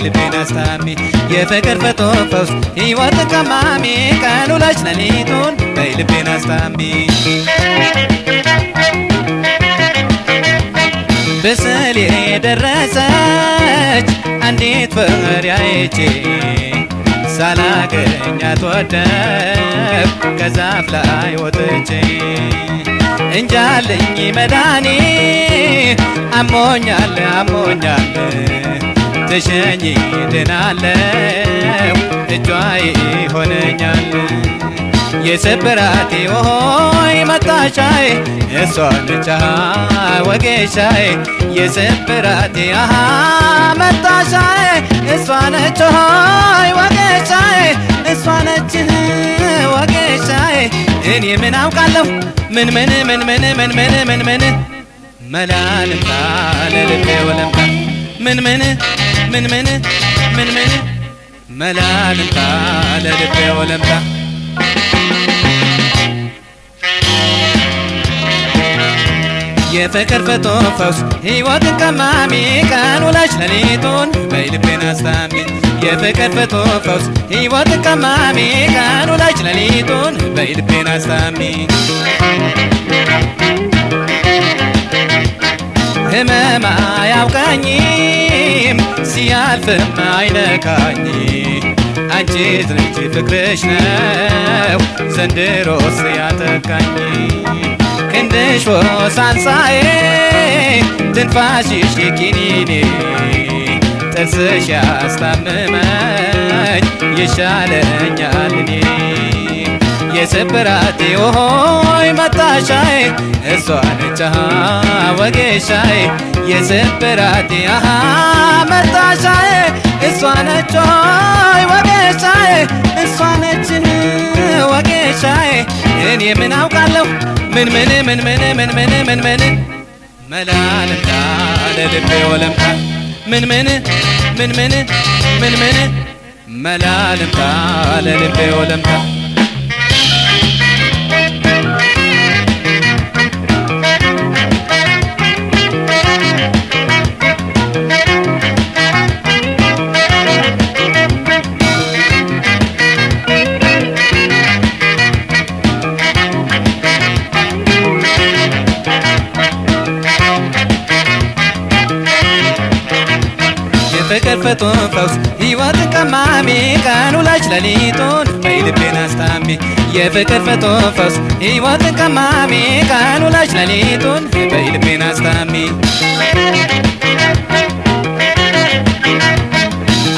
በልቤን አስታሚ የፍቅር ፍቱን ፈውስ ሕይወት ቀማሚ ቀን ውለሽ ሌሊቱን በልቤን አስታሚ በስሌ የደረሰች አንዲት ፍሬ አይቼ ሳላገኛት ወደቅ ከዛፍ ላይ ወጥቼ እንጃልኝ መዳኔ አሞኛል አሞኛል ተሸኝ ድናለው እጇ ይሆነኛል የስብራቴ ሆይ መጣሻይ እሷ ነች ወጌሻይ የስብራቴ መጣሻይ እሷ ነች ሆይ ወጌሻይ እሷ ነች ወጌሻይ እኔ ምን አውቃለሁ ምን መላልምታ ለልቤ ወለምታ ምን መላልምታ ለልቤ ወለምታ የፍቅር ፍቱን ፈውስ ሕይወት ቀማሚ ቀን ውለሽ ሌሊቱን በልቤን አስታሚ የፍቅር ፍቱን ፈውስ ሕይወት ቀማሚ ቀን ውለሽ ሌሊቱን በልቤን አስታሚ ህመም አያውቀኝም ሲያልፍም አይነካኝ አንቺ ልጅ ፍቅርሽ ነው ዘንድሮስ ያጠቃኝ ክንድሽ ወሳንሳዬ ትንፋሽሽ ኪኒኔ ጥርስሽ ያስታምመኝ ይሻለኛል እኔ የስብራቴ ሆይ መጣሻይ እሷ ነች ወጌሻይ የስብራቴ መጣሻይ እሷ ነች ወጌሻይ እሷ ነች ወጌሻይ እኔ ምን አውቃለሁ ምን መላልምታ ለልቤ ወለምታ ምን መላልምታ ለልቤ ወለምታ የፍቅር ፍቱን ፈውስ ሕይወት ቀማሚ ቀን ውለሽ ሌሊቱን በልቤን አስታሚ የፍቅር ፍቱን ፈውስ ሕይወት ቀማሚ ቀን ውለሽ ሌሊቱን በልቤን አስታሚ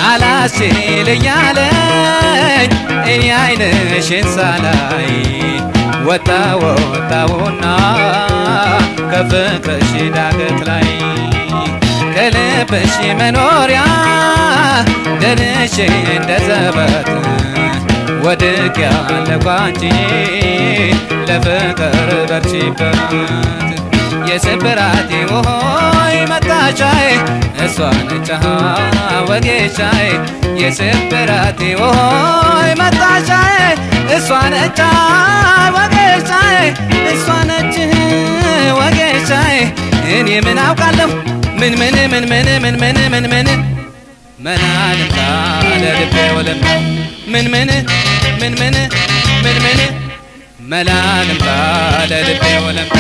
አላስችል እያለኝ እኔ ዓይንሽን ሳላይ ወጣሁና ከፍቅርሽ ዳገት ላይ ከልብሽ መኖሪያ ደርሼ እንደ ዘበት ወድቄያለሁ አንቺ ለፍቅር በርቺበት የስብራቴ ሆይ መጣሻይ እሷ ነች ወጌሻይ የስብራቴ ሆይ መጣሻይ እሷ ነች ወጌሻይ እሷ ነች ወጌሻይ እኔ ምን አውቃለሁ ምን መላልምታ ለልቤ ወለምታ ምን መላልምታ ለልቤ ወለምታ